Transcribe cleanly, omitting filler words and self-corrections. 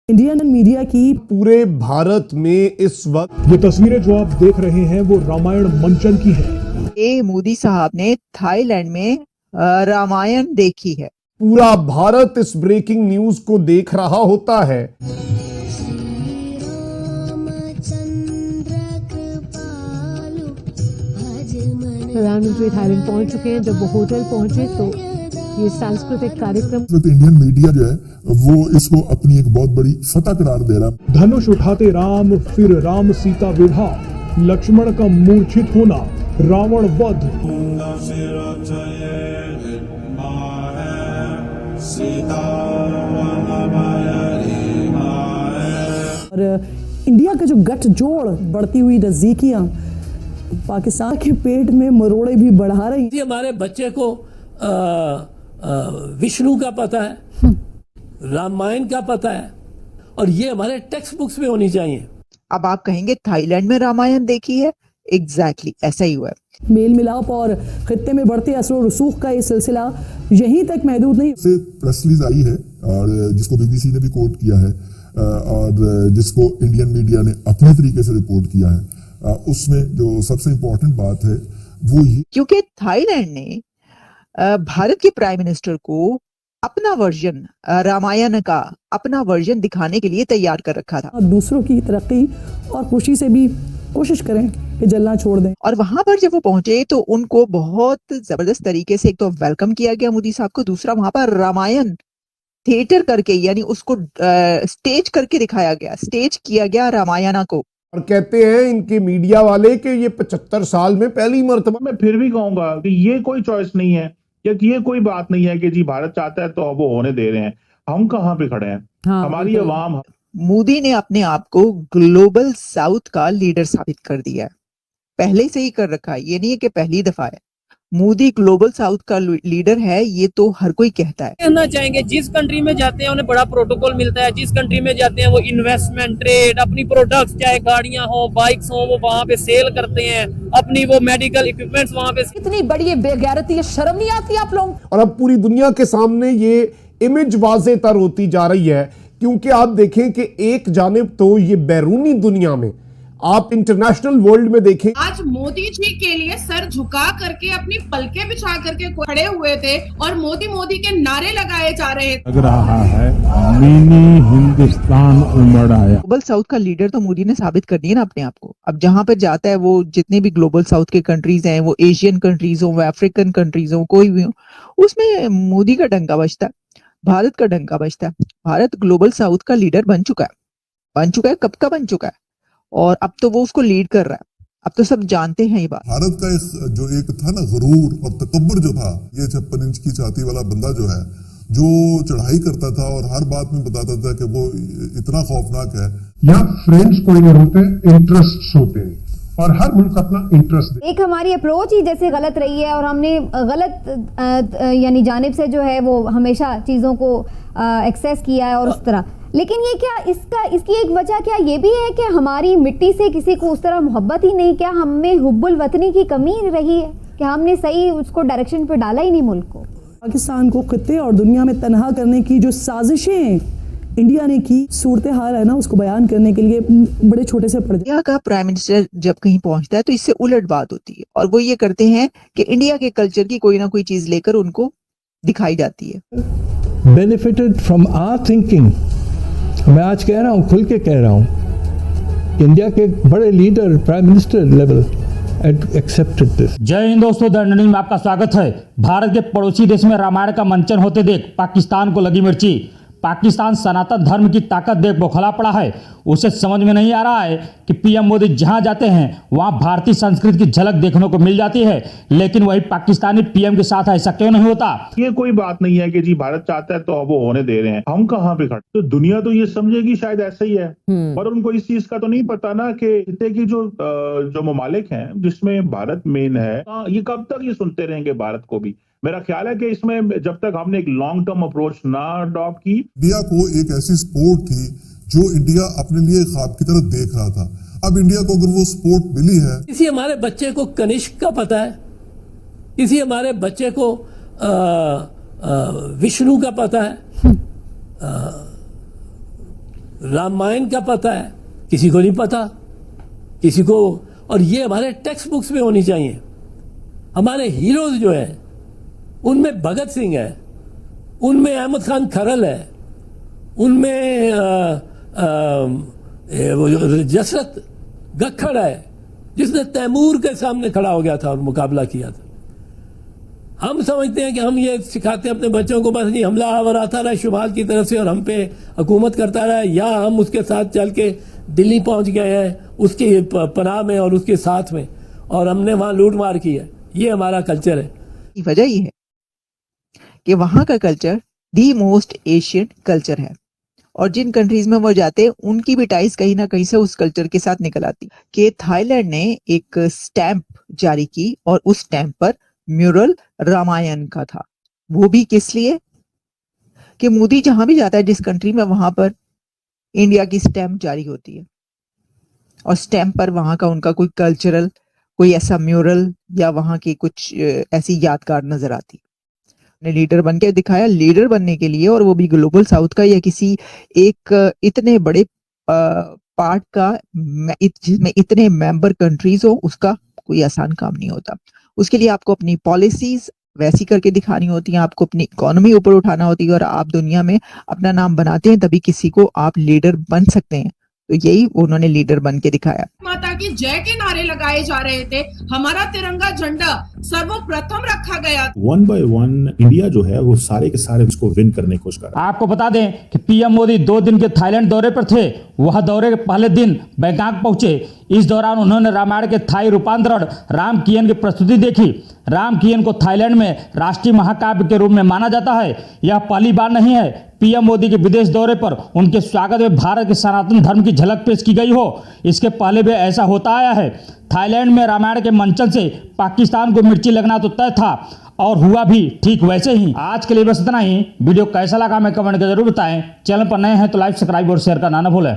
Indian media की पूरे भारत में इस वक्त ये तस्वीरें जो आप देख रहे हैं वो रामायण मंचन की है। मोदी साहब ने थाईलैंड में रामायण देखी है। पूरा भारत इस ब्रेकिंग न्यूज को देख रहा होता है। प्रधानमंत्री थाईलैंड पहुंच चुके हैं। जब वो होटल पहुंचे तो ये सांस्कृतिक कार्यक्रम इंडियन मीडिया जो है वो इसको अपनी एक बहुत बड़ी फतह करार दे रहा है। धनुष उठाते राम, फिर राम सीता विवाह, लक्ष्मण का मूर्छित होना, रावण वध। और इंडिया का जो गठजोड़, बढ़ती हुई नजदीकियां पाकिस्तान के पेट में मरोड़े भी बढ़ा रही। हमारे बच्चे को विष्णु का पता है, रामायण का पता है, और ये हमारे टेक्स्ट बुक्स में होनी चाहिए। अब आप कहेंगे थाईलैंड में रामायण देखी है? एग्जैक्टली ऐसा ही हुआ है। मेल मिलाप और खित्ते में बढ़ते असर रसूख का ये सिलसिला यहीं तक महदूद नहीं। प्रेस रिलीज आई है और जिसको बीबीसी ने भी कोट किया है और जिसको इंडियन मीडिया ने अपने तरीके से रिपोर्ट किया है, उसमें जो सबसे इम्पोर्टेंट बात है वो ये, क्योंकि थाईलैंड ने भारत के प्राइम मिनिस्टर को अपना वर्जन रामायण का अपना वर्जन दिखाने के लिए तैयार कर रखा था। दूसरों की तरक्की और खुशी से भी कोशिश करें कि जलना छोड़ दें। और वहां पर जब वो पहुंचे तो उनको बहुत जबरदस्त तरीके से एक तो वेलकम किया गया मोदी साहब को, दूसरा वहां पर रामायण थिएटर करके यानी उसको स्टेज करके दिखाया गया, स्टेज किया गया रामायण को। और कहते हैं इनके मीडिया वाले कि ये 75 साल में पहली मर्तबा। मैं फिर भी कहूंगा कि ये कोई चॉइस नहीं है, या कि ये कोई बात नहीं है कि जी भारत चाहता है तो वो होने दे रहे हैं। हम कहाँ पे खड़े हैं? हमारी अवाम। मोदी ने अपने आप को ग्लोबल साउथ का लीडर साबित कर दिया है, पहले से ही कर रखा है, ये नहीं है कि पहली दफा है। मोदी ग्लोबल साउथ का लीडर है, ये तो हर कोई कहता है। कहना चाहेंगे जिस कंट्री में जाते हैं उन्हें बड़ा प्रोटोकॉल मिलता है, जिस कंट्री में जाते हैं वो इन्वेस्टमेंट, ट्रेड, अपनी प्रोडक्ट्स चाहे गाड़ियां हो, बाइक्स हो, वो वहाँ पे सेल करते हैं, अपनी वो मेडिकल इक्विपमेंट्स वहाँ पे। इतनी बड़ी बेगैरती है, शर्म नहीं आती आप लोग? और अब पूरी दुनिया के सामने ये इमेज वाज़े तर होती जा रही है, क्योंकि आप देखें कि एक जानिब तो ये बैरूनी दुनिया में, आप इंटरनेशनल वर्ल्ड में देखें, आज मोदी जी के लिए सर झुका करके अपनी पलकें बिछा करके खड़े हुए थे और मोदी मोदी के नारे लगाए जा रहे थे। लग रहा है मिनी हिंदुस्तान उमड़ आया। ग्लोबल साउथ का लीडर तो मोदी ने साबित कर दिया ना अपने आप को। अब जहां पर जाता है वो जितने भी ग्लोबल साउथ के कंट्रीज हैं, वो एशियन कंट्रीज हो, वो अफ्रीकन कंट्रीज हो, कोई भी हो, उसमें मोदी का डंका बजता है, भारत का डंका बजता है। भारत ग्लोबल साउथ का लीडर बन चुका है, कब का बन चुका है, और अब तो वो उसको लीड कर रहा है। अब तो सब जानते हैं ये बात। भारत का जो एक था ना गुरूर और तकब्बुर जो था, ये 56 इंच की छाती वाला बंदा जो है, जो चढ़ाई करता था और हर बात में बताता था कि वो इतना खौफनाक है। यहाँ फ्रेंड्स कोई नहीं होते, इंटरेस्ट होते हैं और हर मुल्क अपना इंटरेस्ट। एक हमारी अप्रोच ही जैसे गलत रही है और हमने गलत यानी जानिब से जो है वो हमेशा चीज़ों को एक्सेस किया है और उस तरह। लेकिन ये क्या इसकी एक वजह क्या ये भी है कि हमारी मिट्टी से किसी को उस तरह मोहब्बत ही नहीं? क्या हम में हुब्बुल वतनी की कमी रही है कि हमने सही उसको डायरेक्शन पे डाला ही नहीं मुल्क को? पाकिस्तान को खित्ते और दुनिया में तनहा करने की जो साजिशें इंडिया ने की, सूरत हाल है ना, उसको बयान करने के लिए बड़े छोटे से पर्दे। इंडिया का प्राइम मिनिस्टर जब कहीं पहुंचता है तो इससे उलट बात होती है, और वो ये करते हैं कि इंडिया के कल्चर की कोई ना कोई चीज लेकर उनको दिखाई जाती है। Benefited from our thinking. मैं आज कह रहा हूं, खुल के कह रहा हूं, इंडिया के बड़े leader prime minister level accepted this. जय हिंद दोस्तों, द लर्निंग में आपका स्वागत है। भारत के पड़ोसी देश में रामायण का मंचन होते देख पाकिस्तान को लगी मिर्ची। पाकिस्तान सनातन धर्म की ताकत देख बौखला पड़ा है। उसे समझ में नहीं आ रहा है कि पीएम मोदी जहां जाते हैं वहां भारतीय संस्कृति की झलक देखने को मिल जाती है, लेकिन वही पाकिस्तानी पीएम के साथ ऐसा क्यों नहीं होता? ये कोई बात नहीं है कि जी भारत चाहता है तो वो होने दे रहे हैं। हम कहाँ पे खड़े? तो दुनिया तो ये समझेगी शायद ऐसा ही है, पर उनको इस चीज का तो नहीं पता ना कि जो ममालिक हैं जिसमें भारत मेन है, ये कब तक ये सुनते रहेंगे भारत को भी। मेरा ख्याल है कि इसमें जब तक हमने एक लॉन्ग टर्म अप्रोच ना अडॉप्ट की। इंडिया को एक ऐसी स्पोर्ट थी जो इंडिया अपने लिए ख्वाब की तरह देख रहा था। अब इंडिया को अगर वो स्पोर्ट मिली है, किसी हमारे बच्चे को कनिष्क का पता है, किसी हमारे बच्चे को विष्णु का पता है, रामायण का पता है, किसी को नहीं पता, किसी को। और ये हमारे टेक्स्ट बुक्स में होनी चाहिए। हमारे हीरोज जो है उनमें भगत सिंह है, उनमें अहमद खान खरल है, उनमें जसरत गखड़ है जिसने तैमूर के सामने खड़ा हो गया था और मुकाबला किया था। हम समझते हैं कि हम ये सिखाते हैं अपने बच्चों को, बस नहीं हमलावर आता रहा शुमाल की तरफ से और हम पे हुकूमत करता रहा, या हम उसके साथ चल के दिल्ली पहुंच गए हैं उसकी पनाह में और उसके साथ में, और हमने वहां लूट मार की है। ये हमारा कल्चर है। वजह ये है कि वहां का culture the most Asian culture है, और जिन कंट्रीज में वो जाते हैं उनकी भी टाइज कहीं ना कहीं से उस कल्चर के साथ निकल आती। कि थाईलैंड ने एक स्टैंप जारी की और उस स्टैंप पर म्यूरल रामायण का था। वो भी किस लिए कि मोदी जहां भी जाता है जिस कंट्री में, वहां पर इंडिया की स्टैंप जारी होती है, और स्टैंप पर वहां का उनका कोई कल्चरल कोई ऐसा म्यूरल या वहां की कुछ ऐसी यादगार नजर आती। ने लीडर बन के दिखाया। लीडर बनने के लिए, और वो भी ग्लोबल साउथ का या किसी एक इतने बड़े पार्ट का जिसमें इतने मेंबर कंट्रीज हो, उसका कोई आसान काम नहीं होता। उसके लिए आपको अपनी पॉलिसीज वैसी करके दिखानी होती है, आपको अपनी इकोनॉमी ऊपर उठाना होती है, और आप दुनिया में अपना नाम बनाते हैं तभी किसी को आप लीडर बन सकते हैं। तो यही उन्होंने लीडर बन के दिखाया। माता की जय के नारे लगाए जा रहे थे, हमारा तिरंगा झंडा सर्वप्रथम रखा गया। 1 by 1 इंडिया जो है वो सारे के सारे इसको विन करने की कोशिश कर रहा है। आपको बता दें कि पीएम मोदी 2 दिन के थाईलैंड दौरे पर थे। वह दौरे के पहले दिन बैंकॉक पहुंचे। इस दौरान उन्होंने रामायण के थाई रूपांतरण राम कियन की प्रस्तुति देखी। राम कियन को थाईलैंड में राष्ट्रीय महाकाव्य के रूप में माना जाता है। यह पहली बार नहीं है पीएम मोदी के विदेश दौरे पर उनके स्वागत में भारत के सनातन धर्म की झलक पेश की गई हो। इसके पहले भी ऐसा होता आया है। थाईलैंड में रामायण के मंचन से पाकिस्तान को मिर्ची लगना तो तय था, और हुआ भी ठीक वैसे ही। आज के लिए बस इतना ही। वीडियो कैसा लगा हमें कमेंट कर जरूर बताएं। चैनल पर नए हैं तो लाइक, सब्सक्राइब और शेयर करना ना भूलें।